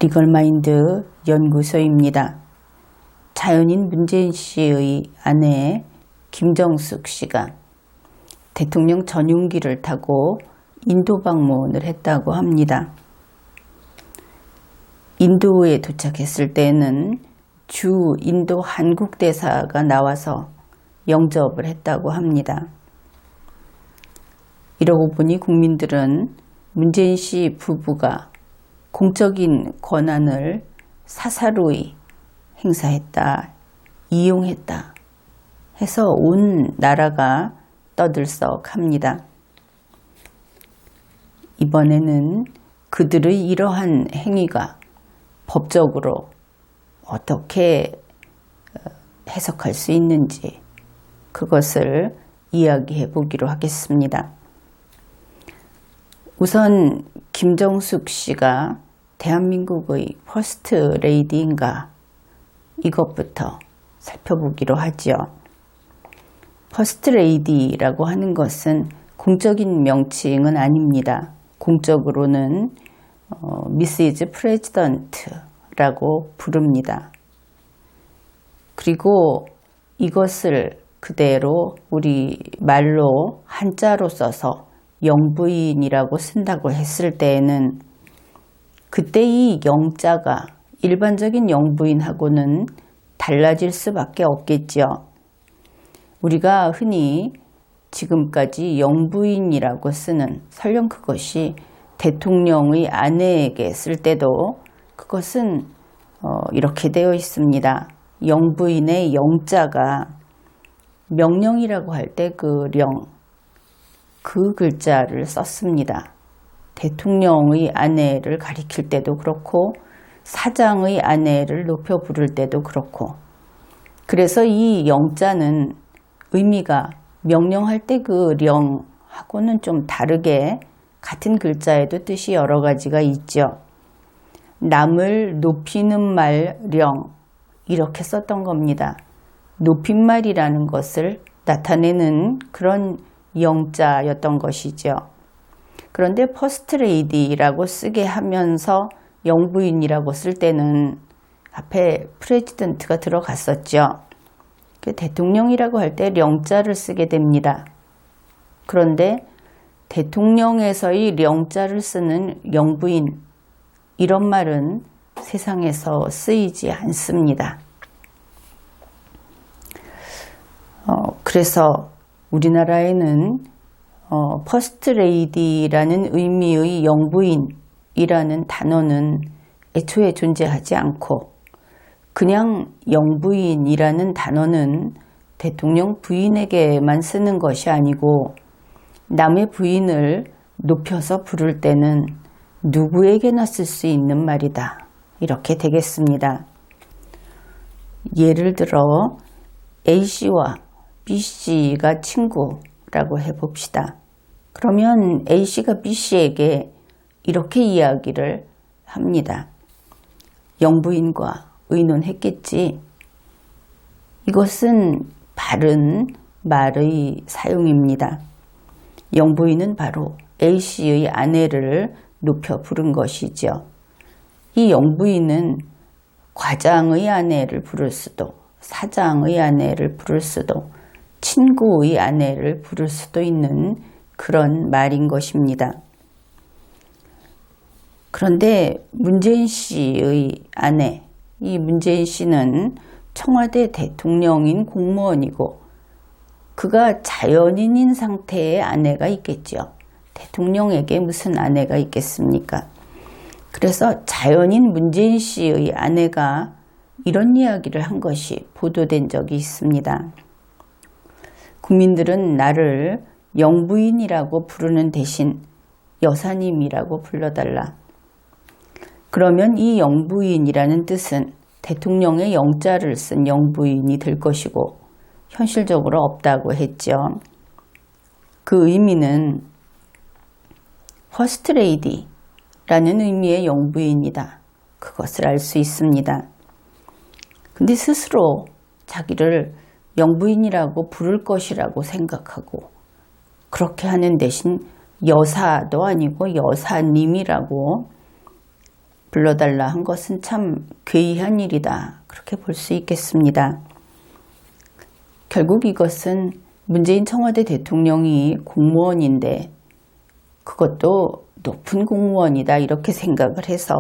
리걸마인드 연구소입니다. 자연인 문재인 씨의 아내 김정숙 씨가 대통령 전용기를 타고 인도 방문을 했다고 합니다. 인도에 도착했을 때는 주 인도 한국 대사가 나와서 영접을 했다고 합니다. 이러고 보니 국민들은 문재인 씨 부부가 공적인 권한을 사사로이 행사했다, 이용했다 해서 온 나라가 떠들썩합니다. 이번에는 그들의 이러한 행위가 법적으로 어떻게 해석할 수 있는지 그것을 이야기해 보기로 하겠습니다. 우선 김정숙 씨가 대한민국의 퍼스트 레이디인가 이것부터 살펴보기로 하죠. 퍼스트 레이디라고 하는 것은 공적인 명칭은 아닙니다. 공적으로는 미시즈 프레지던트라고 부릅니다. 그리고 이것을 그대로 우리 말로 한자로 써서 영부인이라고 쓴다고 했을 때에는 그때 이 영자가 일반적인 영부인하고는 달라질 수밖에 없겠죠. 우리가 흔히 지금까지 영부인이라고 쓰는, 설령 그것이 대통령의 아내에게 쓸 때도 그것은 이렇게 되어 있습니다. 영부인의 영자가 명령이라고 할 때 그 령, 그 글자를 썼습니다. 대통령의 아내를 가리킬 때도 그렇고 사장의 아내를 높여 부를 때도 그렇고, 그래서 이 영자는 의미가 명령할 때 그 령하고는 좀 다르게 같은 글자에도 뜻이 여러 가지가 있죠. 남을 높이는 말 령, 이렇게 썼던 겁니다. 높임말이라는 것을 나타내는 그런 영자였던 것이죠. 그런데 퍼스트 레이디라고 쓰게 하면서 영부인이라고 쓸 때는 앞에 프레지던트가 들어갔었죠. 대통령이라고 할 때 령자를 쓰게 됩니다. 그런데 대통령에서의 령자를 쓰는 영부인, 이런 말은 세상에서 쓰이지 않습니다. 그래서 우리나라에는 퍼스트 레이디라는 의미의 영부인이라는 단어는 애초에 존재하지 않고, 그냥 영부인이라는 단어는 대통령 부인에게만 쓰는 것이 아니고 남의 부인을 높여서 부를 때는 누구에게나 쓸 수 있는 말이다, 이렇게 되겠습니다. 예를 들어 A씨와 B씨가 친구라고 해봅시다. 그러면 A씨가 B씨에게 이렇게 이야기를 합니다. 영부인과 의논했겠지. 이것은 바른 말의 사용입니다. 영부인은 바로 A씨의 아내를 높여 부른 것이죠. 이 영부인은 과장의 아내를 부를 수도, 사장의 아내를 부를 수도, 친구의 아내를 부를 수도 있는 그런 말인 것입니다. 그런데 문재인 씨의 아내, 이 문재인 씨는 청와대 대통령인 공무원이고 그가 자연인인 상태의 아내가 있겠죠. 대통령에게 무슨 아내가 있겠습니까? 그래서 자연인 문재인 씨의 아내가 이런 이야기를 한 것이 보도된 적이 있습니다. 국민들은 나를 영부인이라고 부르는 대신 여사님이라고 불러달라. 그러면 이 영부인이라는 뜻은 대통령의 영자를 쓴 영부인이 될 것이고 현실적으로 없다고 했죠. 그 의미는 퍼스트 레이디라는 의미의 영부인이다, 그것을 알 수 있습니다. 근데 스스로 자기를 영부인이라고 부를 것이라고 생각하고 그렇게 하는 대신 여사도 아니고 여사님이라고 불러달라 한 것은 참 괴이한 일이다. 그렇게 볼 수 있겠습니다. 결국 이것은 문재인 청와대 대통령이 공무원인데 그것도 높은 공무원이다 이렇게 생각을 해서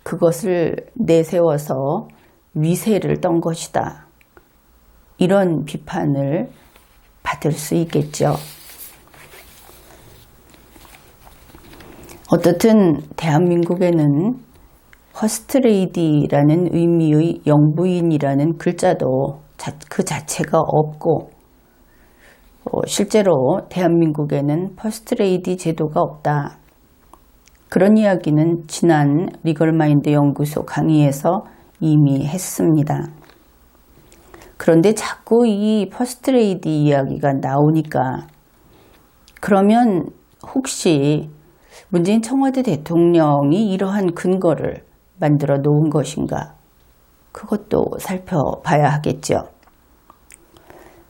그것을 내세워서 위세를 떤 것이다. 이런 비판을 받을 수 있겠죠. 어떻든 대한민국에는 퍼스트레이디라는 의미의 영부인이라는 글자도 그 자체가 없고 실제로 대한민국에는 퍼스트레이디 제도가 없다. 그런 이야기는 지난 리걸마인드 연구소 강의에서 이미 했습니다. 그런데 자꾸 이 퍼스트레이디 이야기가 나오니까 그러면 혹시 문재인 청와대 대통령이 이러한 근거를 만들어 놓은 것인가? 그것도 살펴봐야 하겠죠.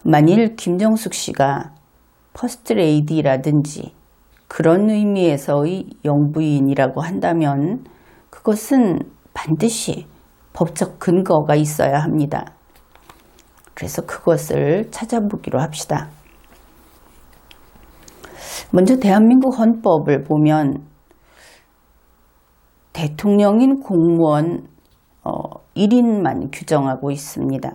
만일 김정숙 씨가 퍼스트레이디라든지 그런 의미에서의 영부인이라고 한다면 그것은 반드시 법적 근거가 있어야 합니다. 그래서 그것을 찾아보기로 합시다. 먼저 대한민국 헌법을 보면 대통령인 공무원 1인만 규정하고 있습니다.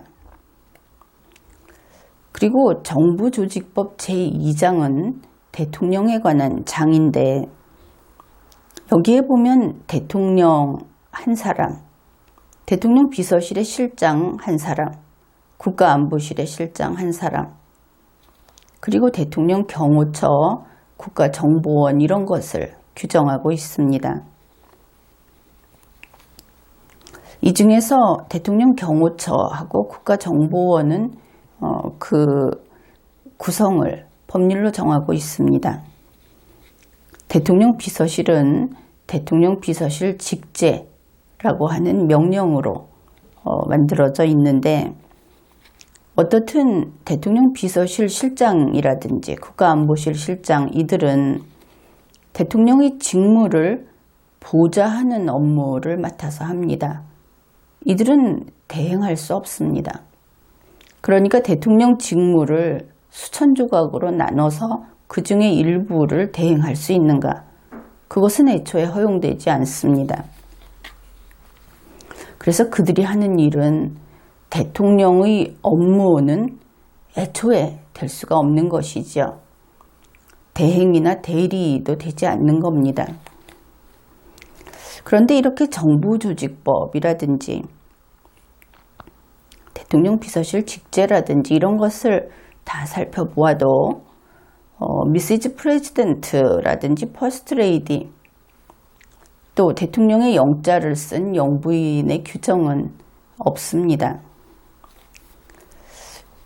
그리고 정부조직법 제2장은 대통령에 관한 장인데 여기에 보면 대통령 한 사람, 대통령 비서실의 실장 한 사람, 국가안보실의 실장 한 사람, 그리고 대통령 경호처, 국가정보원 이런 것을 규정하고 있습니다. 이 중에서 대통령 경호처하고 국가정보원은 그 구성을 법률로 정하고 있습니다. 대통령 비서실은 대통령 비서실 직제라고 하는 명령으로 만들어져 있는데 어떻든 대통령 비서실 실장이라든지 국가안보실 실장 이들은 대통령의 직무를 보좌하는 업무를 맡아서 합니다. 이들은 대행할 수 없습니다. 그러니까 대통령 직무를 수천 조각으로 나눠서 그 중에 일부를 대행할 수 있는가? 그것은 애초에 허용되지 않습니다. 그래서 그들이 하는 일은 대통령의 업무는 애초에 될 수가 없는 것이죠. 대행이나 대리도 되지 않는 겁니다. 그런데 이렇게 정부조직법이라든지 대통령 비서실 직제라든지 이런 것을 다 살펴보아도 미시즈 프레지던트라든지 퍼스트레이디 또 대통령의 영자를 쓴 영부인의 규정은 없습니다.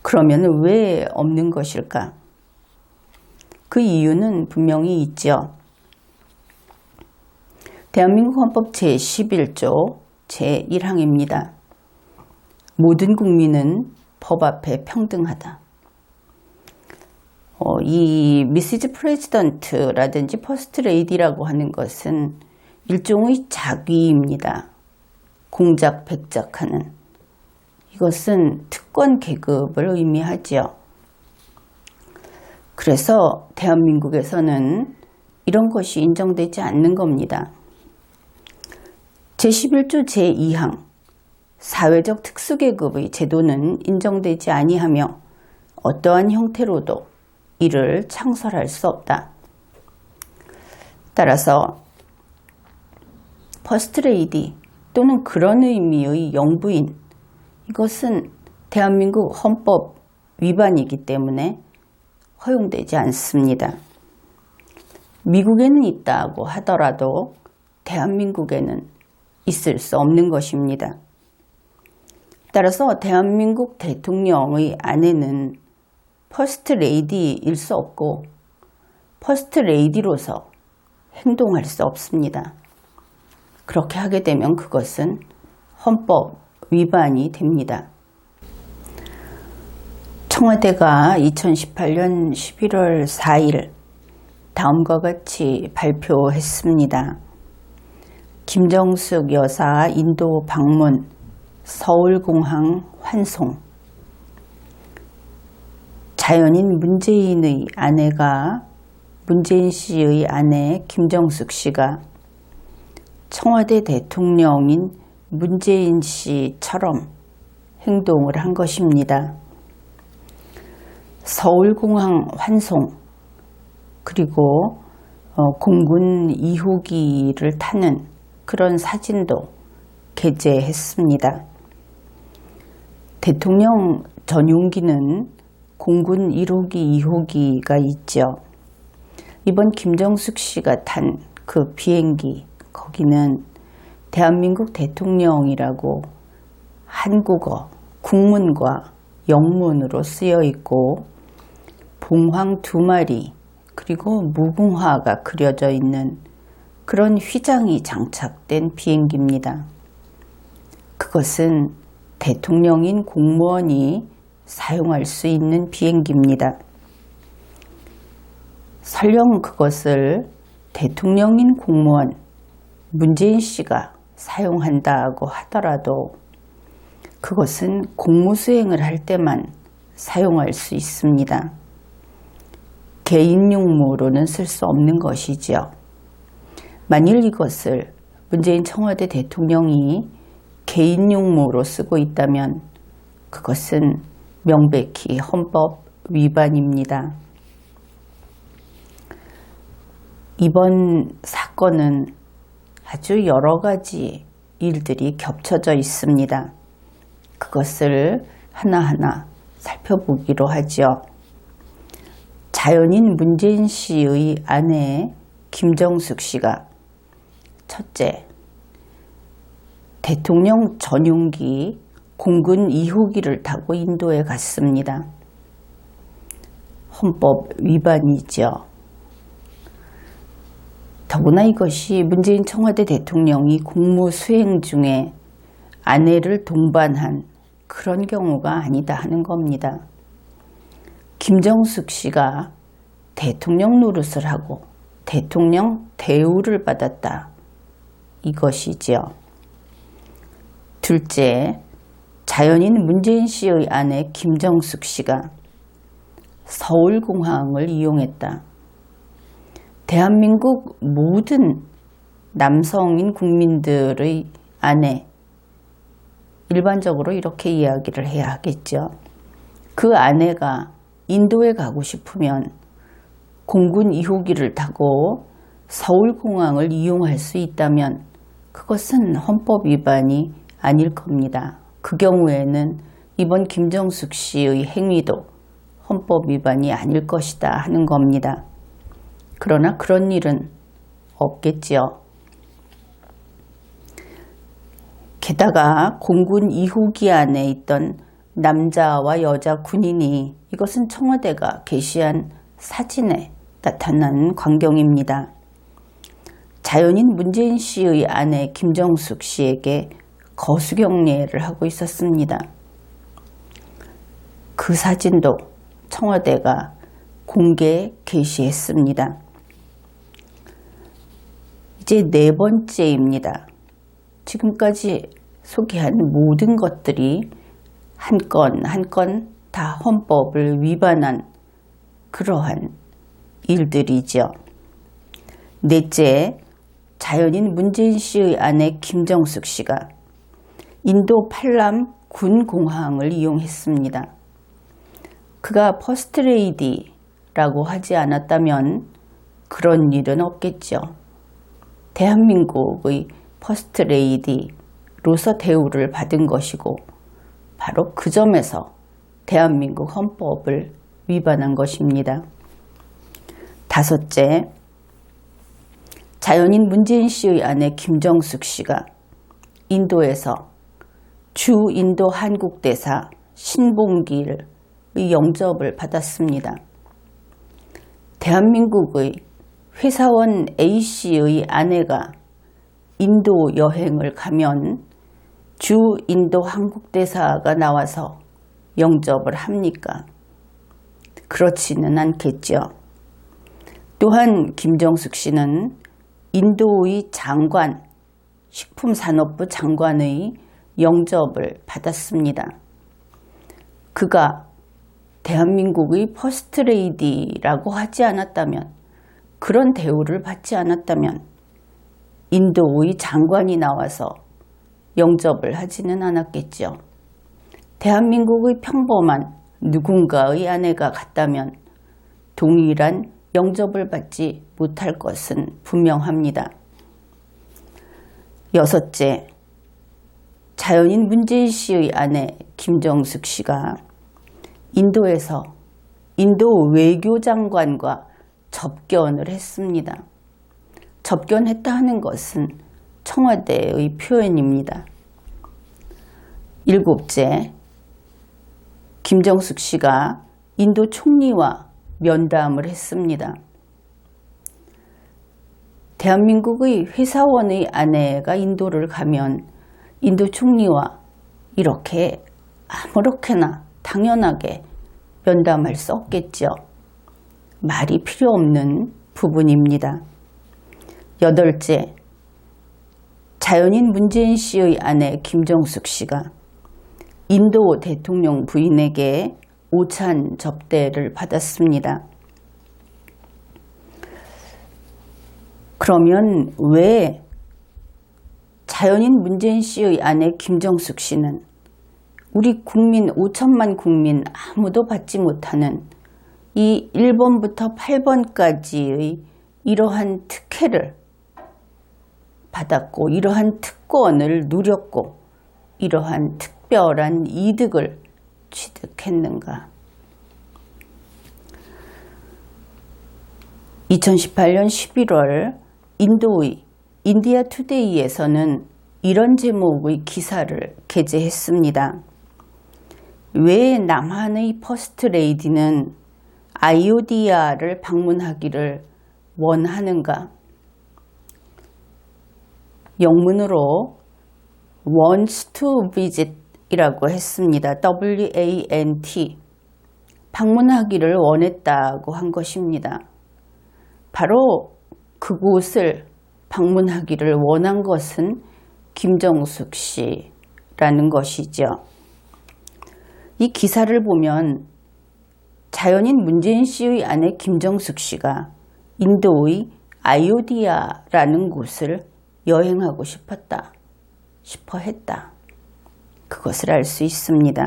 그러면 왜 없는 것일까? 그 이유는 분명히 있죠. 대한민국 헌법 제11조 제1항입니다. 모든 국민은 법 앞에 평등하다. 이 미시즈 프레지던트라든지 퍼스트레이디라고 하는 것은 일종의 작위입니다. 공작, 백작하는. 이것은 특권 계급을 의미하지요. 그래서 대한민국에서는 이런 것이 인정되지 않는 겁니다. 제11조 제2항 사회적 특수계급의 제도는 인정되지 아니하며 어떠한 형태로도 이를 창설할 수 없다. 따라서 퍼스트레이디 또는 그런 의미의 영부인 이것은 대한민국 헌법 위반이기 때문에 허용되지 않습니다. 미국에는 있다고 하더라도 대한민국에는 있을 수 없는 것입니다. 따라서 대한민국 대통령의 아내는 퍼스트레이디일 수 없고 퍼스트레이디로서 행동할 수 없습니다. 그렇게 하게 되면 그것은 헌법 위반이 됩니다. 청와대가 2018년 11월 4일 다음과 같이 발표했습니다. 김정숙 여사 인도 방문, 서울공항 환송. 자연인 문재인의 아내가 문재인 씨의 아내 김정숙 씨가 청와대 대통령인 문재인 씨처럼 행동을 한 것입니다. 서울공항 환송, 그리고 공군 2호기를 타는 그런 사진도 게재했습니다. 대통령 전용기는 공군 1호기, 2호기가 있죠. 이번 김정숙 씨가 탄 그 비행기, 거기는 대한민국 대통령이라고 한국어, 국문과 영문으로 쓰여 있고 봉황 2마리 그리고 무궁화가 그려져 있는 그런 휘장이 장착된 비행기입니다. 그것은 대통령인 공무원이 사용할 수 있는 비행기입니다. 설령 그것을 대통령인 공무원 문재인 씨가 사용한다고 하더라도 그것은 공무수행을 할 때만 사용할 수 있습니다. 개인 용무로는 쓸 수 없는 것이지요. 만일 이것을 문재인 청와대 대통령이 개인 용무로 쓰고 있다면 그것은 명백히 헌법 위반입니다. 이번 사건은 아주 여러 가지 일들이 겹쳐져 있습니다. 그것을 하나하나 살펴보기로 하죠. 자연인 문재인 씨의 아내 김정숙 씨가 첫째, 대통령 전용기 공군 2호기를 타고 인도에 갔습니다. 헌법 위반이죠. 더구나 이것이 문재인 청와대 대통령이 공무 수행 중에 아내를 동반한 그런 경우가 아니다 하는 겁니다. 김정숙 씨가 대통령 노릇을 하고 대통령 대우를 받았다. 이것이지요. 둘째, 자연인 문재인 씨의 아내 김정숙 씨가 서울공항을 이용했다. 대한민국 모든 남성인 국민들의 아내, 일반적으로 이렇게 이야기를 해야 하겠죠. 그 아내가 인도에 가고 싶으면 공군 2호기를 타고 서울공항을 이용할 수 있다면 그것은 헌법 위반이 아닐 겁니다. 그 경우에는 이번 김정숙 씨의 행위도 헌법 위반이 아닐 것이다 하는 겁니다. 그러나 그런 일은 없겠지요. 게다가 공군 2호기 안에 있던 남자와 여자 군인이 이것은 청와대가 게시한 사진에 나타난 광경입니다. 자연인 문재인 씨의 아내 김정숙 씨에게 거수경례를 하고 있었습니다. 그 사진도 청와대가 공개 게시했습니다. 이제 네 번째입니다. 지금까지 소개한 모든 것들이 한 건 한 건 다 헌법을 위반한 그러한 일들이죠. 넷째, 자연인 문재인 씨의 아내 김정숙 씨가 인도 팔람 군공항을 이용했습니다. 그가 퍼스트레이디라고 하지 않았다면 그런 일은 없겠죠. 대한민국의 퍼스트레이디로서 대우를 받은 것이고 바로 그 점에서 대한민국 헌법을 위반한 것입니다. 다섯째, 자연인 문재인 씨의 아내 김정숙 씨가 인도에서 주 인도 한국대사 신봉길의 영접을 받았습니다. 대한민국의 회사원 A씨의 아내가 인도 여행을 가면 주 인도 한국대사가 나와서 영접을 합니까? 그렇지는 않겠죠. 또한 김정숙 씨는 인도의 장관 식품산업부 장관의 영접을 받았습니다. 그가 대한민국의 퍼스트레이디라고 하지 않았다면, 그런 대우를 받지 않았다면 인도의 장관이 나와서 영접을 하지는 않았겠죠. 대한민국의 평범한 누군가의 아내가 갔다면 동일한 영접을 받지 못할 것은 분명합니다. 여섯째, 자연인 문재인 씨의 아내 김정숙 씨가 인도에서 인도 외교장관과 접견을 했습니다. 접견했다 하는 것은 청와대의 표현입니다. 일곱째, 김정숙 씨가 인도 총리와 면담을 했습니다. 대한민국의 회사원의 아내가 인도를 가면 인도 총리와 이렇게 아무렇게나 당연하게 면담할 수 없겠죠. 말이 필요 없는 부분입니다. 여덟째, 자연인 문재인 씨의 아내 김정숙 씨가 인도 대통령 부인에게 오찬 접대를 받았습니다. 그러면 왜 자연인 문재인 씨의 아내 김정숙 씨는 우리 국민 5천만 국민 아무도 받지 못하는 이 1번부터 8번까지의 이러한 특혜를 받았고, 이러한 특권을 누렸고, 이러한 특별한 이득을 취득했는가? 2018년 11월 인도의 인디아 투데이에서는 이런 제목의 기사를 게재했습니다. 왜 남한의 퍼스트레이디는 아이오디아를 방문하기를 원하는가? 영문으로 wants to visit 이라고 했습니다. WANT, 방문하기를 원했다고 한 것입니다. 바로 그곳을 방문하기를 원한 것은 김정숙 씨라는 것이죠. 이 기사를 보면 자연인 문재인 씨의 아내 김정숙 씨가 인도의 아이오디아라는 곳을 여행하고 싶어 했다. 그것을 알 수 있습니다.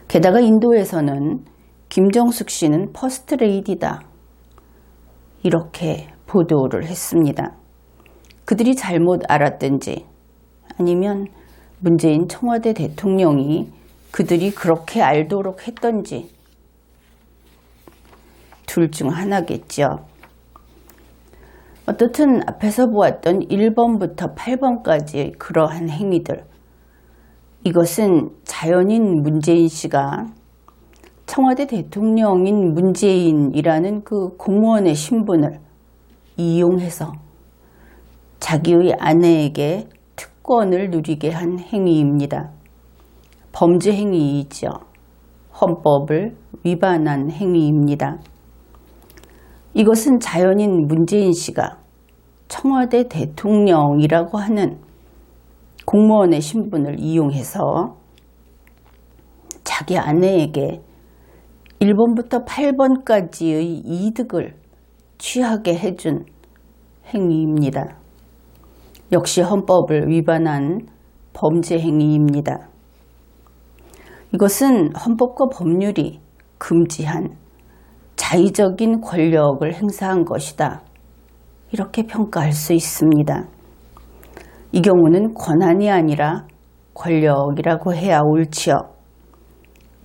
게다가 인도에서는 김정숙 씨는 퍼스트레이디다. 이렇게 보도를 했습니다. 그들이 잘못 알았든지 아니면 문재인 청와대 대통령이 그들이 그렇게 알도록 했던지 둘 중 하나겠죠. 어떻든 앞에서 보았던 1번부터 8번까지의 그러한 행위들, 이것은 자연인 문재인 씨가 청와대 대통령인 문재인이라는 그 공무원의 신분을 이용해서 자기의 아내에게 특권을 누리게 한 행위입니다. 범죄 행위이죠. 헌법을 위반한 행위입니다. 이것은 자연인 문재인 씨가 청와대 대통령이라고 하는 공무원의 신분을 이용해서 자기 아내에게 1번부터 8번까지의 이득을 취하게 해준 행위입니다. 역시 헌법을 위반한 범죄 행위입니다. 이것은 헌법과 법률이 금지한 자의적인 권력을 행사한 것이다. 이렇게 평가할 수 있습니다. 이 경우는 권한이 아니라 권력이라고 해야 옳지요.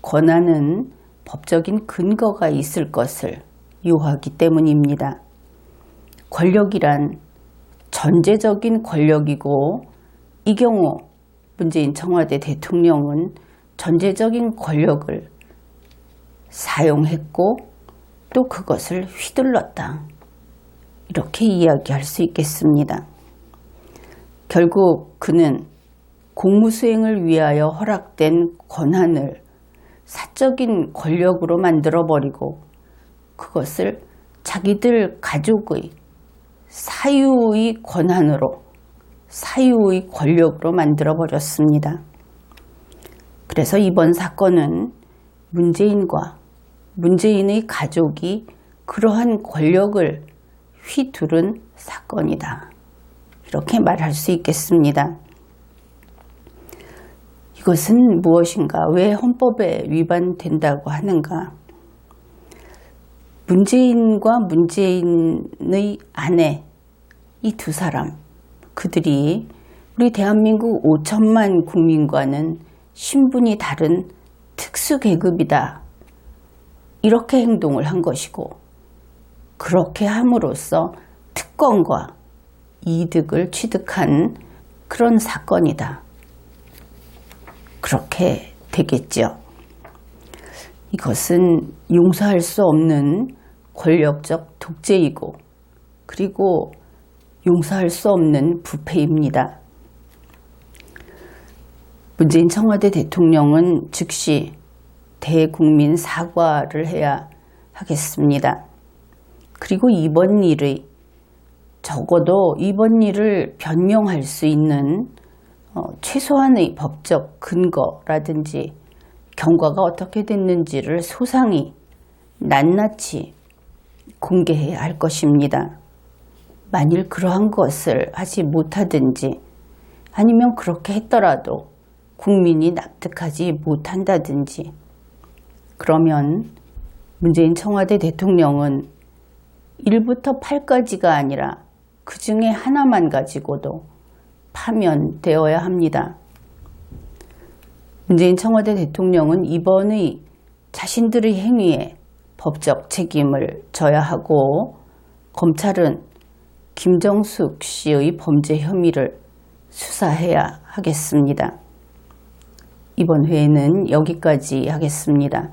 권한은 법적인 근거가 있을 것을 요하기 때문입니다. 권력이란 전제적인 권력이고, 이 경우 문재인 청와대 대통령은 전제적인 권력을 사용했고 또 그것을 휘둘렀다. 이렇게 이야기할 수 있겠습니다. 결국 그는 공무수행을 위하여 허락된 권한을 사적인 권력으로 만들어버리고 그것을 자기들 가족의 사유의 권한으로 사유의 권력으로 만들어 버렸습니다. 그래서 이번 사건은 문재인과 문재인의 가족이 그러한 권력을 휘두른 사건이다. 이렇게 말할 수 있겠습니다. 이것은 무엇인가? 왜 헌법에 위반된다고 하는가? 문재인과 문재인의 아내, 이 두 사람, 그들이 우리 대한민국 5천만 국민과는 신분이 다른 특수계급이다. 이렇게 행동을 한 것이고, 그렇게 함으로써 특권과 이득을 취득한 그런 사건이다. 그렇게 되겠죠. 이것은 용서할 수 없는 권력적 독재이고, 그리고 용서할 수 없는 부패입니다. 문재인 청와대 대통령은 즉시 대국민 사과를 해야 하겠습니다. 그리고 적어도 이번 일을 변명할 수 있는 최소한의 법적 근거라든지 경과가 어떻게 됐는지를 소상히 낱낱이 공개해야 할 것입니다. 만일 그러한 것을 하지 못하든지 아니면 그렇게 했더라도 국민이 납득하지 못한다든지 그러면 문재인 청와대 대통령은 1부터 8까지가 아니라 그 중에 하나만 가지고도 파면되어야 합니다. 문재인 청와대 대통령은 이번의 자신들의 행위에 법적 책임을 져야 하고, 검찰은 김정숙 씨의 범죄 혐의를 수사해야 하겠습니다. 이번 회에는 여기까지 하겠습니다.